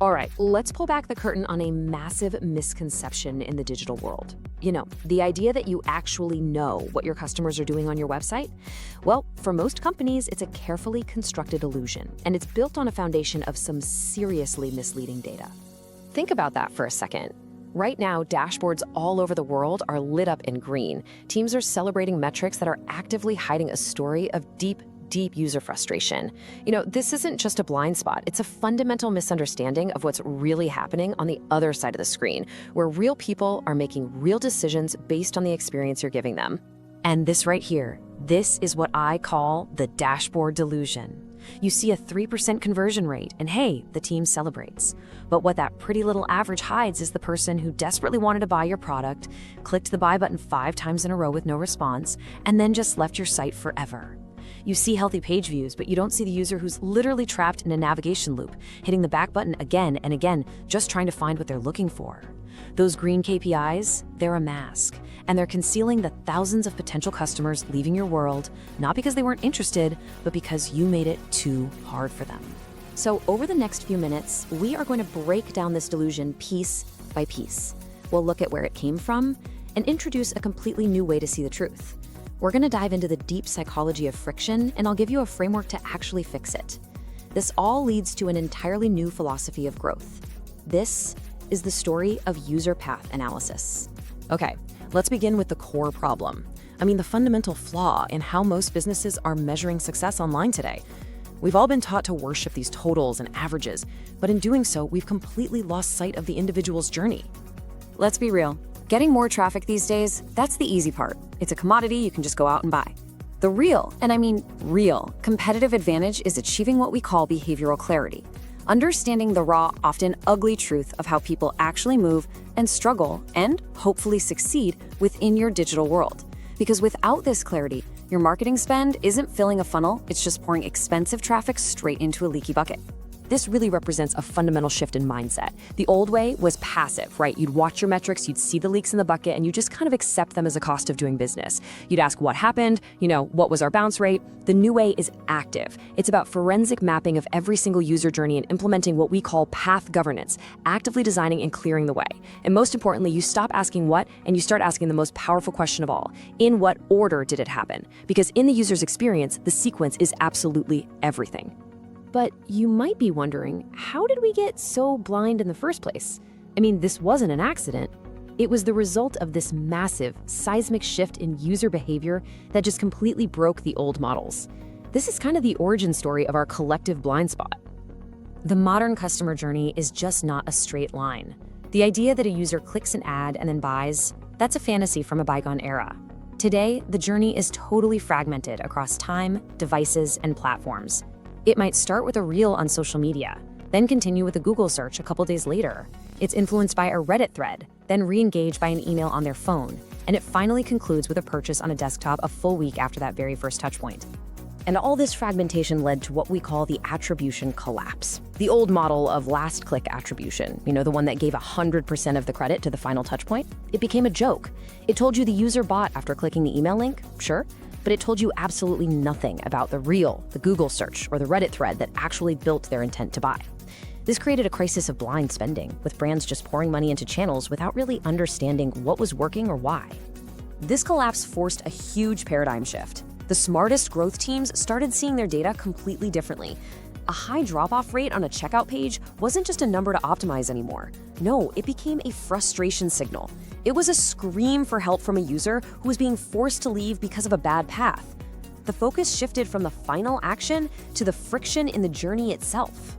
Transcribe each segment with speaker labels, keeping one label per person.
Speaker 1: All right, let's pull back the curtain on a massive misconception in the digital world. The idea that you actually know what your customers are doing on your website? Well, for most companies, it's a carefully constructed illusion, and it's built on a foundation of some seriously misleading data. Think about that for a second. Right now, dashboards all over the world are lit up in green. Teams are celebrating metrics that are actively hiding a story of deep user frustration. This isn't just a blind spot. It's a fundamental misunderstanding of what's really happening on the other side of the screen, where real people are making real decisions based on the experience you're giving them. And this right here, this is what I call the dashboard delusion. You see a 3% conversion rate, and hey, the team celebrates. But what that pretty little average hides is the person who desperately wanted to buy your product, clicked the buy button 5 times in a row with no response, and then just left your site forever. You see healthy page views, but you don't see the user who's literally trapped in a navigation loop, hitting the back button again and again, just trying to find what they're looking for. Those green KPIs, they're a mask, and they're concealing the thousands of potential customers leaving your world, not because they weren't interested, but because you made it too hard for them. So over the next few minutes, we are going to break down this delusion piece by piece. We'll look at where it came from and introduce a completely new way to see the truth. We're going to dive into the deep psychology of friction, and I'll give you a framework to actually fix it. This all leads to an entirely new philosophy of growth. This is the story of user path analysis. Okay, let's begin with the core problem. The fundamental flaw in how most businesses are measuring success online today. We've all been taught to worship these totals and averages, but in doing so, we've completely lost sight of the individual's journey. Let's be real. Getting more traffic these days, that's the easy part. It's a commodity you can just go out and buy. The real, and I mean real, competitive advantage is achieving what we call behavioral clarity. Understanding the raw, often ugly truth of how people actually move and struggle and hopefully succeed within your digital world. Because without this clarity, your marketing spend isn't filling a funnel, it's just pouring expensive traffic straight into a leaky bucket. This really represents a fundamental shift in mindset. The old way was passive, right? You'd watch your metrics, you'd see the leaks in the bucket, and you just kind of accept them as a cost of doing business. You'd ask what happened, what was our bounce rate? The new way is active. It's about forensic mapping of every single user journey and implementing what we call path governance, actively designing and clearing the way. And most importantly, you stop asking what, and you start asking the most powerful question of all. In what order did it happen? Because in the user's experience, the sequence is absolutely everything. But you might be wondering, how did we get so blind in the first place? This wasn't an accident. It was the result of this massive, seismic shift in user behavior that just completely broke the old models. This is kind of the origin story of our collective blind spot. The modern customer journey is just not a straight line. The idea that a user clicks an ad and then buys, that's a fantasy from a bygone era. Today, the journey is totally fragmented across time, devices, and platforms. It might start with a reel on social media, then continue with a Google search a couple days later. It's influenced by a Reddit thread, then re-engaged by an email on their phone, and it finally concludes with a purchase on a desktop a full week after that very first touchpoint. And all this fragmentation led to what we call the attribution collapse. The old model of last click attribution, the one that gave 100% of the credit to the final touchpoint, it became a joke. It told you the user bought after clicking the email link, sure, but it told you absolutely nothing about the reel, the Google search, or the Reddit thread that actually built their intent to buy. This created a crisis of blind spending, with brands just pouring money into channels without really understanding what was working or why. This collapse forced a huge paradigm shift. The smartest growth teams started seeing their data completely differently. A high drop-off rate on a checkout page wasn't just a number to optimize anymore. No, it became a frustration signal. It was a scream for help from a user who was being forced to leave because of a bad path. The focus shifted from the final action to the friction in the journey itself.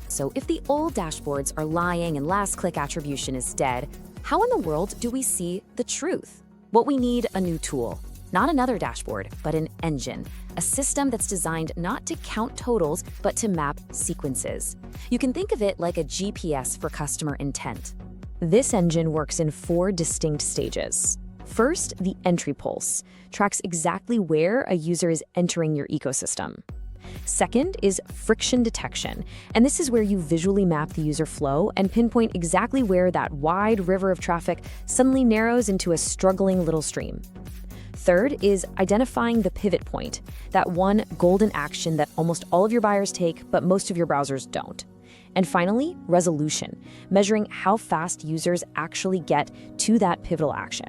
Speaker 1: So if the old dashboards are lying and last-click attribution is dead, how in the world do we see the truth? What we need, a new tool. Not another dashboard, but an engine. A system that's designed not to count totals, but to map sequences. You can think of it like a GPS for customer intent. This engine works in 4 distinct stages. First, the entry pulse tracks exactly where a user is entering your ecosystem. Second is friction detection, and this is where you visually map the user flow and pinpoint exactly where that wide river of traffic suddenly narrows into a struggling little stream. Third is identifying the pivot point, that one golden action that almost all of your buyers take, but most of your browsers don't. And finally, resolution, measuring how fast users actually get to that pivotal action.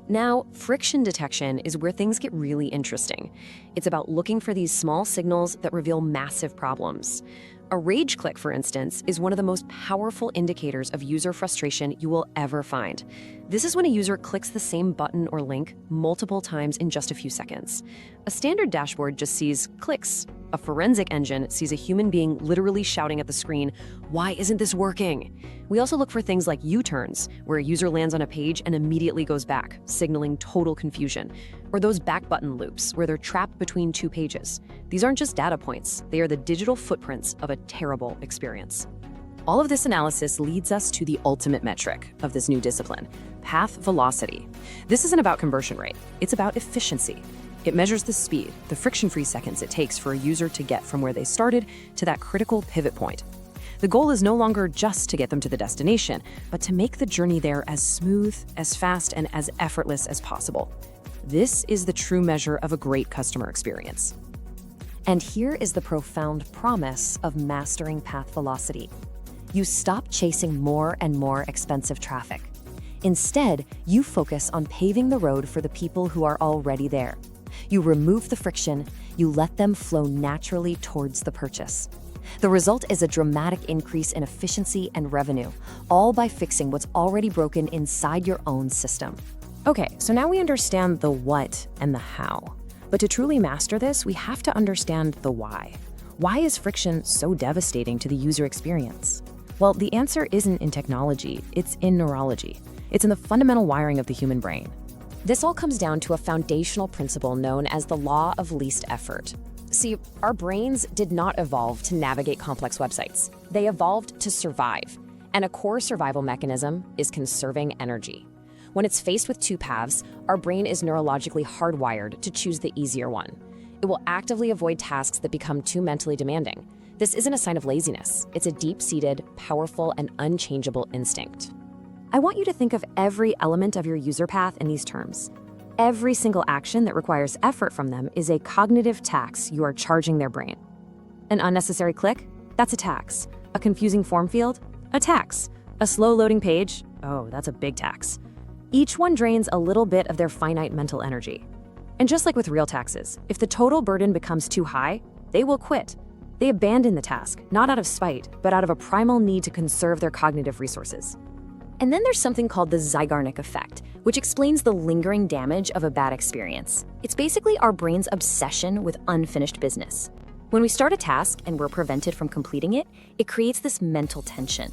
Speaker 1: Now, friction detection is where things get really interesting. It's about looking for these small signals that reveal massive problems. A rage click, for instance, is one of the most powerful indicators of user frustration you will ever find. This is when a user clicks the same button or link multiple times in just a few seconds. A standard dashboard just sees clicks. A forensic engine sees a human being literally shouting at the screen, "Why isn't this working?" We also look for things like U-turns, where a user lands on a page and immediately goes back, signaling total confusion. Or those back button loops, where they're trapped between two pages. These aren't just data points, they are the digital footprints of a terrible experience. All of this analysis leads us to the ultimate metric of this new discipline, path velocity. This isn't about conversion rate, it's about efficiency. It measures the speed, the friction-free seconds it takes for a user to get from where they started to that critical pivot point. The goal is no longer just to get them to the destination, but to make the journey there as smooth, as fast, and as effortless as possible. This is the true measure of a great customer experience. And here is the profound promise of mastering path velocity. You stop chasing more and more expensive traffic. Instead, you focus on paving the road for the people who are already there. You remove the friction, you let them flow naturally towards the purchase. The result is a dramatic increase in efficiency and revenue, all by fixing what's already broken inside your own system. Okay, so now we understand the what and the how. But to truly master this, we have to understand the why. Why is friction so devastating to the user experience? Well, the answer isn't in technology, it's in neurology. It's in the fundamental wiring of the human brain. This all comes down to a foundational principle known as the law of least effort. See, our brains did not evolve to navigate complex websites. They evolved to survive. And a core survival mechanism is conserving energy. When it's faced with two paths, our brain is neurologically hardwired to choose the easier one. It will actively avoid tasks that become too mentally demanding. This isn't a sign of laziness. It's a deep-seated, powerful, and unchangeable instinct. I want you to think of every element of your user path in these terms. Every single action that requires effort from them is a cognitive tax you are charging their brain. An unnecessary click? That's a tax. A confusing form field? A tax. A slow loading page? Oh, that's a big tax. Each one drains a little bit of their finite mental energy. And just like with real taxes, if the total burden becomes too high, they will quit. They abandon the task, not out of spite, but out of a primal need to conserve their cognitive resources. And then there's something called the Zeigarnik effect, which explains the lingering damage of a bad experience. It's basically our brain's obsession with unfinished business. When we start a task and we're prevented from completing it, it creates this mental tension.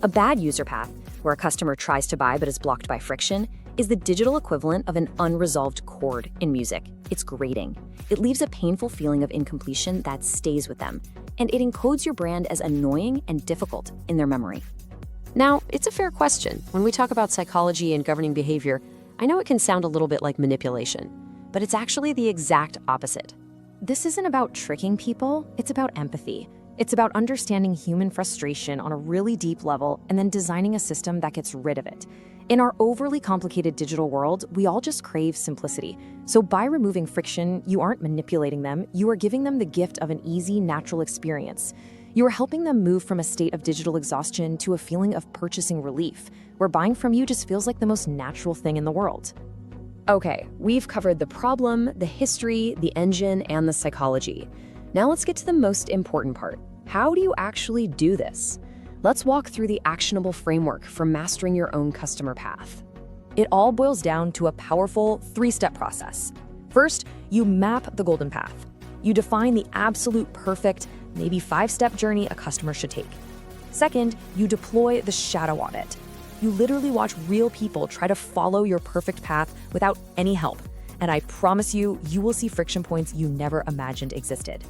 Speaker 1: A bad user path, where a customer tries to buy but is blocked by friction, is the digital equivalent of an unresolved chord in music. It's grating. It leaves a painful feeling of incompletion that stays with them, and it encodes your brand as annoying and difficult in their memory. Now, it's a fair question. When we talk about psychology and governing behavior, I know it can sound a little bit like manipulation, but it's actually the exact opposite. This isn't about tricking people, it's about empathy. It's about understanding human frustration on a really deep level and then designing a system that gets rid of it. In our overly complicated digital world, we all just crave simplicity. So by removing friction, you aren't manipulating them, you are giving them the gift of an easy, natural experience. You are helping them move from a state of digital exhaustion to a feeling of purchasing relief, where buying from you just feels like the most natural thing in the world. Okay, we've covered the problem, the history, the engine, and the psychology. Now let's get to the most important part. How do you actually do this? Let's walk through the actionable framework for mastering your own customer path. It all boils down to a powerful three-step process. First, you map the golden path. You define the absolute perfect, maybe five-step journey a customer should take. Second, you deploy the shadow audit. You literally watch real people try to follow your perfect path without any help. And I promise you, you will see friction points you never imagined existed.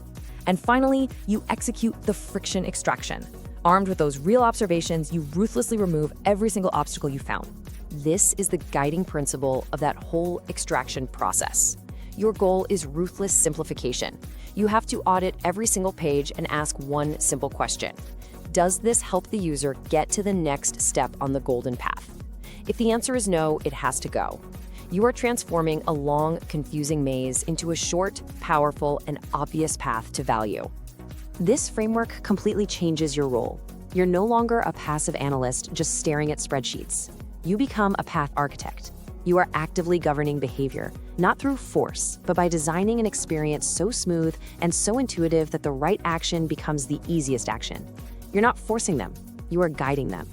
Speaker 1: And finally, you execute the friction extraction. Armed with those real observations, you ruthlessly remove every single obstacle you found. This is the guiding principle of that whole extraction process. Your goal is ruthless simplification. You have to audit every single page and ask one simple question. Does this help the user get to the next step on the golden path? If the answer is no, it has to go. You are transforming a long, confusing maze into a short, powerful, and obvious path to value. This framework completely changes your role. You're no longer a passive analyst just staring at spreadsheets. You become a path architect. You are actively governing behavior, not through force, but by designing an experience so smooth and so intuitive that the right action becomes the easiest action. You're not forcing them, you are guiding them.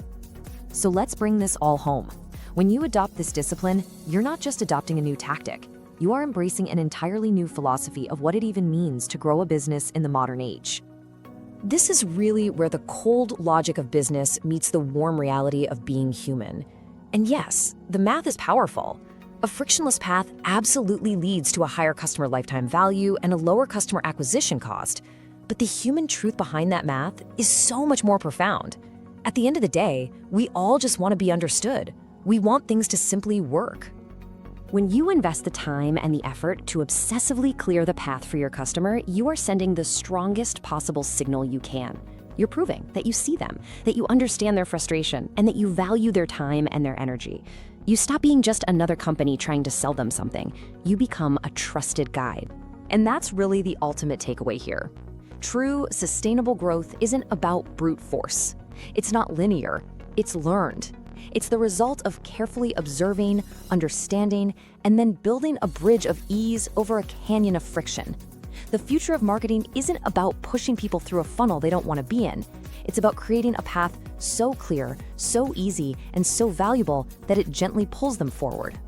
Speaker 1: So let's bring this all home. When you adopt this discipline, you're not just adopting a new tactic. You are embracing an entirely new philosophy of what it even means to grow a business in the modern age. This is really where the cold logic of business meets the warm reality of being human. And yes, the math is powerful. A frictionless path absolutely leads to a higher customer lifetime value and a lower customer acquisition cost. But the human truth behind that math is so much more profound. At the end of the day, we all just want to be understood. We want things to simply work. When you invest the time and the effort to obsessively clear the path for your customer, you are sending the strongest possible signal you can. You're proving that you see them, that you understand their frustration, and that you value their time and their energy. You stop being just another company trying to sell them something. You become a trusted guide. And that's really the ultimate takeaway here. True, sustainable growth isn't about brute force. It's not linear, it's learned. It's the result of carefully observing, understanding, and then building a bridge of ease over a canyon of friction. The future of marketing isn't about pushing people through a funnel they don't want to be in. It's about creating a path so clear, so easy, and so valuable that it gently pulls them forward.